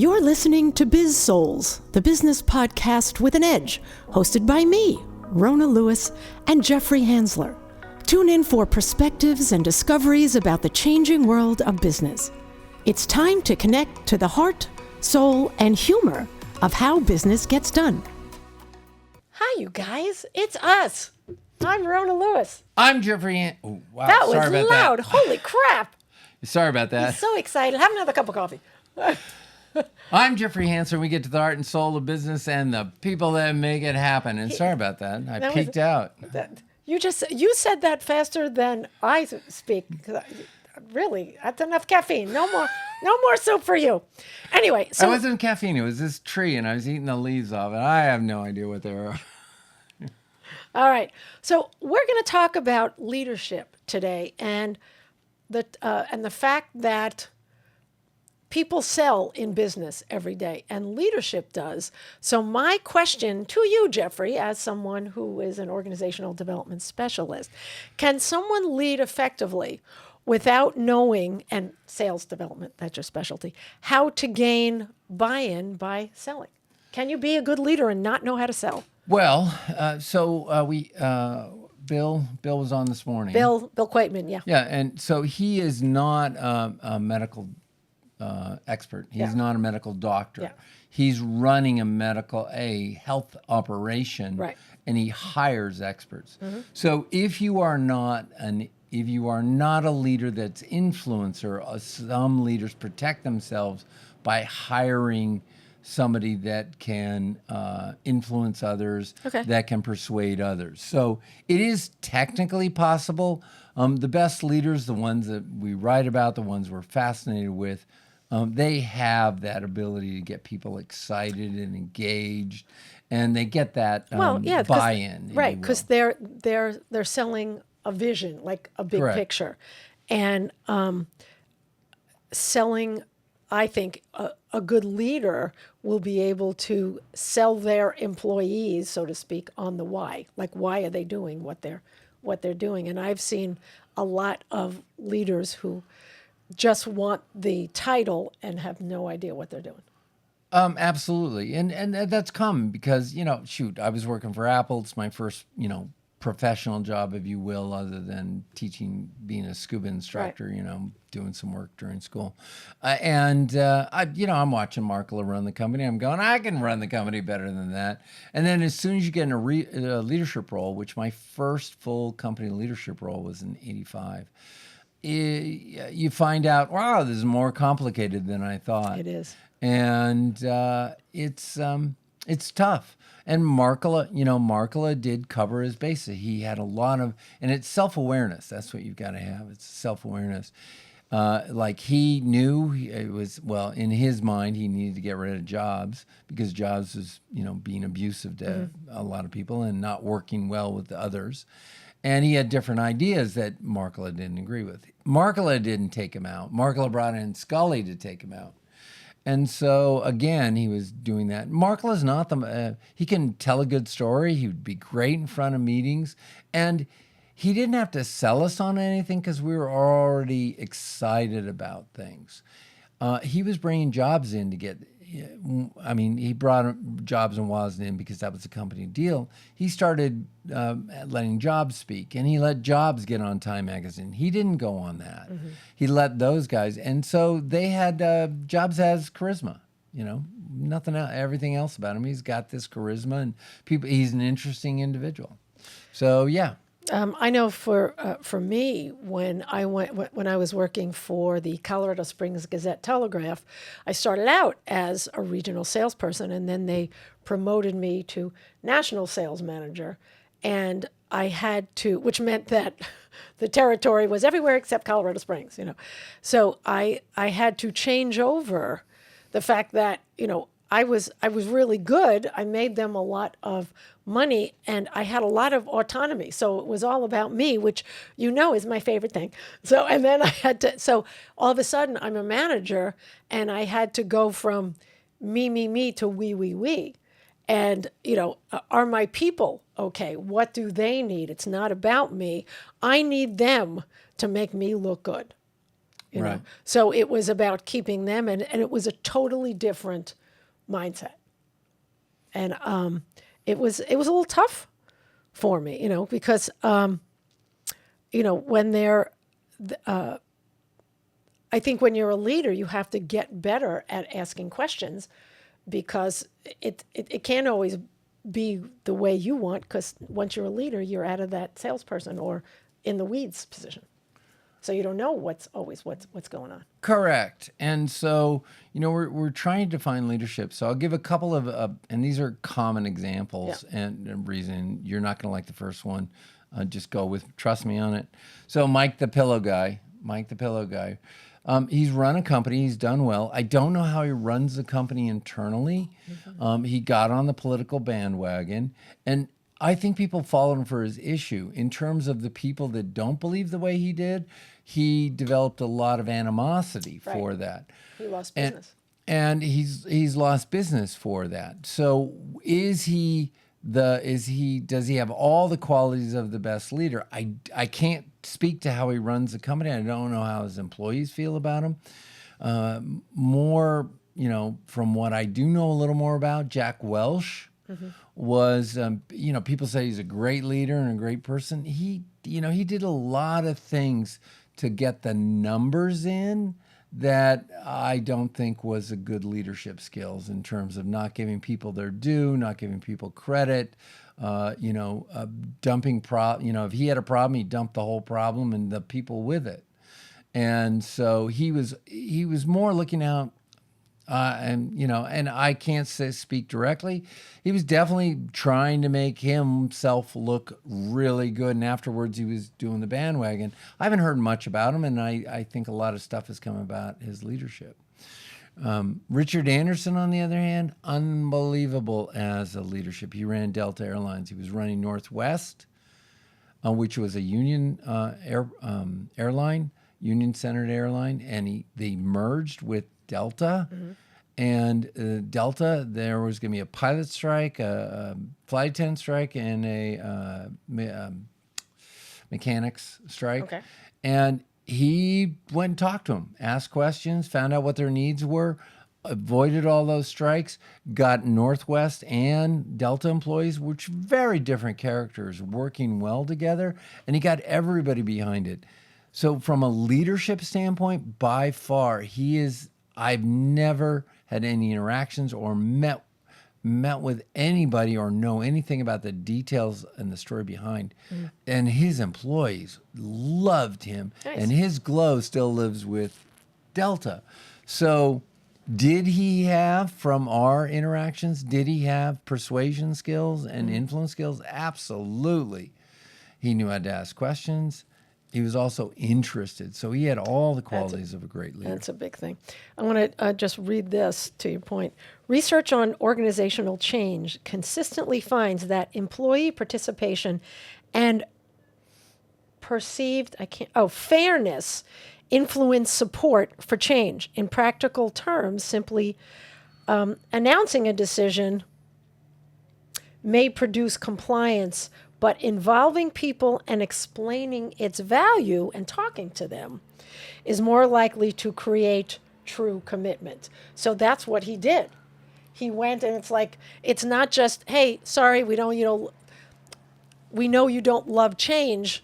You're listening to Biz-Souls, the business podcast with an edge, hosted by me, Rona Lewis, and Jeffrey Hansler. Tune in for perspectives and discoveries about the changing world of business. It's time to connect to the heart, soul, and humor of how business gets done. Hi, you guys. It's us. I'm Rona Lewis. I'm Jeffrey. Oh, wow. That was Sorry about loud. That. Holy crap. Sorry about that. I'm so excited. Have another cup of coffee. I'm Jeffrey Hansler. We get to the heart and soul of business and the people that make it happen. And sorry about that. I peeked out. You said that faster than I speak. Really, that's enough caffeine. No more soup for you. Anyway, so it wasn't caffeine. It was this tree, and I was eating the leaves off it. I have no idea what they were. All right. So we're going to talk about leadership today, and the fact that people sell in business every day, and leadership does. So my question to you, Jeffrey, as someone who is an organizational development specialist, can someone lead effectively without knowing, and sales development, that's your specialty, how to gain buy-in by selling? Can you be a good leader and not know how to sell? Well, Bill was on this morning. Bill Quaitman, yeah. Yeah, and so he is not a medical expert. He's not a medical doctor. Yeah. He's running a health operation, right, and he hires experts. Mm-hmm. So if you are not a leader that's influencer, some leaders protect themselves by hiring somebody that can influence others, that can persuade others. So it is technically possible. The best leaders, the ones that we write about, the ones we're fascinated with, they have that ability to get people excited and engaged, and they get that buy-in. Right, because they're selling a vision, like a big picture, and selling. I think a good leader will be able to sell their employees, so to speak, on the why. Like, why are they doing what they're doing? And I've seen a lot of leaders who just want the title and have no idea what they're doing. Absolutely, and that's common because I was working for Apple. It's my first professional job, if you will, other than being a scuba instructor, doing some work during school. I'm watching Markla run the company. I'm going, I can run the company better than that. And then as soon as you get in a leadership role, which my first full company leadership role was in '85, you find out, wow, this is more complicated than I thought. It is. And it's tough. And Markla did cover his bases. He had a lot of, and it's self-awareness. That's what you've got to have. It's self-awareness. Like he knew in his mind, he needed to get rid of Jobs because Jobs was, being abusive to a lot of people and not working well with the others. And he had different ideas that Markla didn't agree with. Markla didn't take him out. Markla brought in Scully to take him out. And so, again, he was doing that. Markla's not he can tell a good story. He would be great in front of meetings. And he didn't have to sell us on anything because we were already excited about things. He was bringing Jobs in to he brought Jobs and Wozni in because that was a company deal. He started letting Jobs speak, and he let Jobs get on Time Magazine. He didn't go on that. Mm-hmm. He let those guys, and so they had, Jobs has charisma, nothing else, everything else about him. He's got this charisma, and he's an interesting individual. So, yeah. I know for me, when I was working for the Colorado Springs Gazette-Telegraph, I started out as a regional salesperson, and then they promoted me to national sales manager, and I had to, which meant that the territory was everywhere except Colorado Springs, So I had to change over the fact that I was really good. I made them a lot of money, and I had a lot of autonomy. So it was all about me, which is my favorite thing. So, and then so all of a sudden I'm a manager, and I had to go from me to we. And, are my people okay? What do they need? It's not about me. I need them to make me look good. you Right. know. So it was about keeping them, and it was a totally different mindset. And it was a little tough for me, you know, because when they're, I think when you're a leader, you have to get better at asking questions, because it can't always be the way you want, because once you're a leader, you're out of that salesperson or in the weeds position. So you don't know what's going on. Correct. And so, we're trying to define leadership. So I'll give a couple of, and these are common examples, and a reason you're not going to like the first one. Just go with, trust me on it. So Mike the Pillow Guy. He's run a company. He's done well. I don't know how he runs the company internally. He got on the political bandwagon, and I think people followed him for his issue. In terms of the people that don't believe the way he did, he developed a lot of animosity for that. He lost business. And he's lost business for that. So does he have all the qualities of the best leader? I can't speak to how he runs the company. I don't know how his employees feel about him. More, from what I do know a little more about, Jack Welch was, people say he's a great leader and a great person. He did a lot of things to get the numbers in that I don't think was a good leadership skills, in terms of not giving people their due, not giving people credit, dumping if he had a problem, he dumped the whole problem and the people with it. And so he was more looking out, and I can't speak directly. He was definitely trying to make himself look really good, and afterwards he was doing the bandwagon. I haven't heard much about him, and I think a lot of stuff has come about his leadership. Richard Anderson, on the other hand, unbelievable as a leadership. He ran Delta Airlines. He was running Northwest, which was a union airline, union-centered airline, and they merged with Delta. And Delta, there was going to be a pilot strike, a flight attendant strike, and a mechanics strike. Okay. And he went and talked to them, asked questions, found out what their needs were, avoided all those strikes, got Northwest and Delta employees, which are very different characters, working well together, and he got everybody behind it. So from a leadership standpoint, by far, I've never had any interactions or met with anybody or know anything about the details and the story behind. And his employees loved him. Nice. And his glow still lives with Delta. So did he have, from our interactions, did he have persuasion skills and influence skills? Absolutely. He knew how to ask questions. He was also interested. So he had all the qualities of a great leader. That's a big thing. I want to just read this to your point. Research on organizational change consistently finds that employee participation and fairness influence support for change. In practical terms, simply announcing a decision may produce compliance, but involving people and explaining its value and talking to them is more likely to create true commitment. So that's what he did. He went, and it's not just, hey, sorry, we know you don't love change,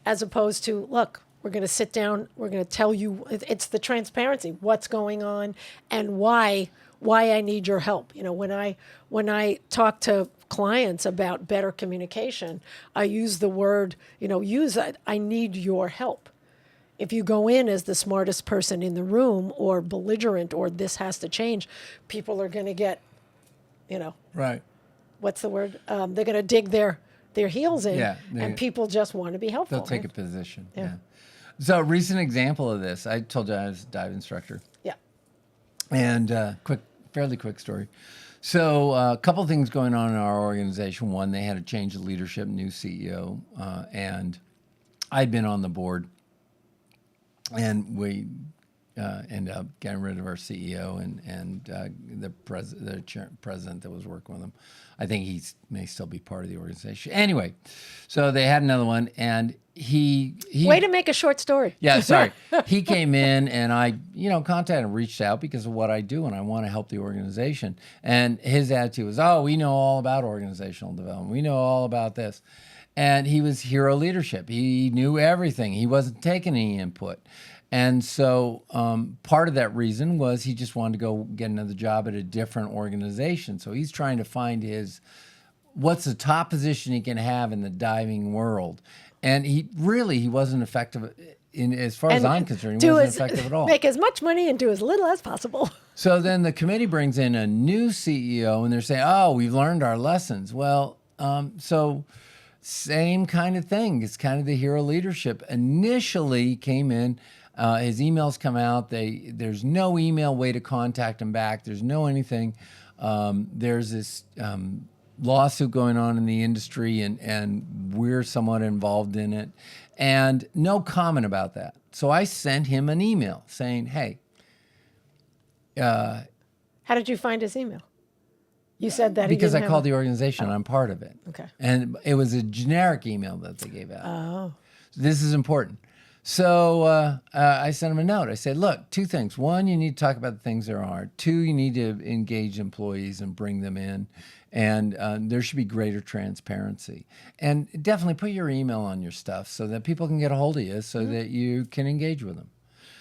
as opposed to, look, we're going to sit down, we're going to tell you, it's the transparency, what's going on and why I need your help. When I talk to clients about better communication, I use the word, I need your help. If you go in as the smartest person in the room, or belligerent, or this has to change, people are going to get, Right. what's the word? They're going to dig their heels in, Yeah, and people just want to be helpful. They'll take a position. Yeah. So a recent example of this, I told you I was a dive instructor. Yeah. And fairly quick story. So a couple things going on in our organization. One, they had a change of leadership, new CEO, and I'd been on the board, and we ended up getting rid of our CEO and the president that was working with him. I think he may still be part of the organization. Anyway, so they had another one, and Way to make a short story. Yeah, sorry. He came in and I, contacted him, reached out because of what I do and I want to help the organization. And his attitude was, oh, we know all about organizational development. We know all about this. And he was hero leadership. He knew everything. He wasn't taking any input. And so part of that reason was he just wanted to go get another job at a different organization. So he's trying to find what's the top position he can have in the diving world. And he wasn't effective as far as I'm concerned. He wasn't effective at all. Make as much money and do as little as possible. So then the committee brings in a new CEO and they're saying, oh, we've learned our lessons. Well, so same kind of thing. It's kind of the hero leadership. Initially came in, his emails come out. There's no email way to contact him back. There's no anything. There's this lawsuit going on in the industry, and we're somewhat involved in it, and no comment about that. So I sent him an email saying, hey. How did you find his email? You said that because I called the organization. I'm part of it. Okay. And it was a generic email that they gave out. Oh. This is important. So I sent him a note. I said, look, two things. One, you need to talk about the things that are hard. Two, you need to engage employees and bring them in. And there should be greater transparency. And definitely put your email on your stuff so that people can get a hold of you so that you can engage with them.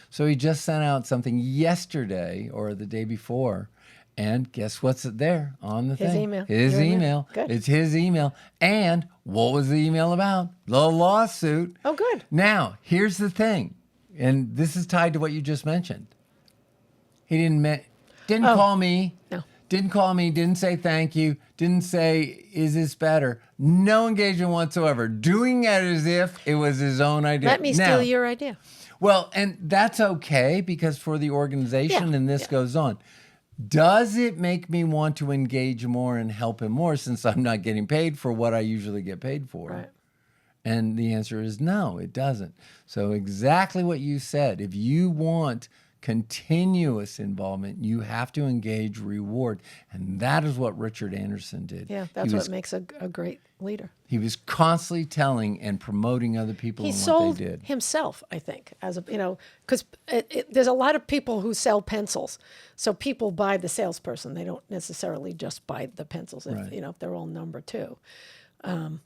So he just sent out something yesterday or the day before. And guess what's there on the thing? His email. His email. Good. It's his email. And what was the email about? The lawsuit. Oh, good. Now, here's the thing. And this is tied to what you just mentioned. He didn't call me. No. Didn't call me. Didn't say thank you. Didn't say, is this better? No engagement whatsoever. Doing it as if it was his own idea. Let me steal your idea. Well, and that's okay because for the organization and this goes on. Does it make me want to engage more and help him more since I'm not getting paid for what I usually get paid for? Right. And the answer is no, it doesn't. So exactly what you said. If you want continuous involvement, you have to engage, reward. And that is what Richard Anderson did. Yeah, that's what makes a great leader. He was constantly telling and promoting other people and what they did. He sold himself, I think, as because there's a lot of people who sell pencils. So people buy the salesperson. They don't necessarily just buy the pencils, if they're all number two. Kind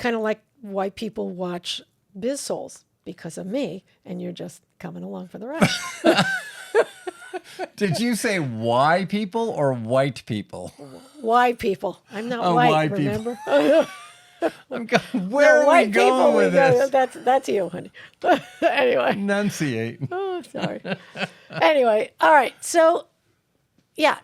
of like why people watch Biz-Souls, because of me, and you're just coming along for the ride. Did you say why people or white people? Why people? I'm not white, remember? Where are we going with this? That's you, honey. Anyway. Enunciate. Oh, sorry. Anyway, all right. So, yeah,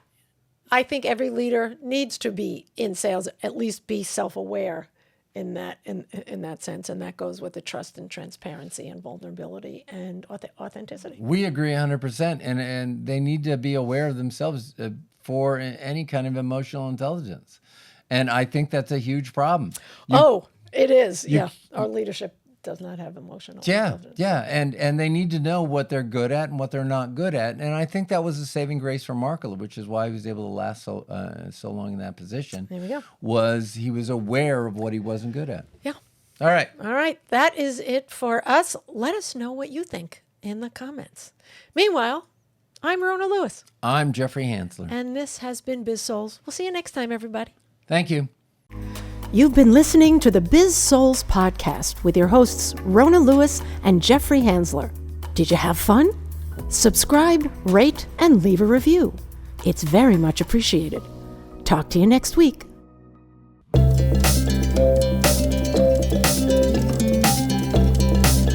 I think every leader needs to be in sales, at least be self-aware in that sense, and that goes with the trust and transparency and vulnerability and authenticity. We agree 100%, and they need to be aware of themselves for any kind of emotional intelligence, and I think that's a huge problem. It is. Our leadership does not have emotional intelligence. And they need to know what they're good at and what they're not good at, and I think that was a saving grace for Markula, which is why he was able to last so long in that position. There we go. Was he was aware of what he wasn't good at. Yeah. All right. That is it for us. Let us know what you think in the comments. Meanwhile, I'm Rona Lewis. I'm Jeffrey Hansler. And this has been Biz-Souls. We'll see you next time, everybody. Thank you. You've been listening to the Biz-Souls podcast with your hosts, Rona Lewis and Jeffrey Hansler. Did you have fun? Subscribe, rate, and leave a review. It's very much appreciated. Talk to you next week.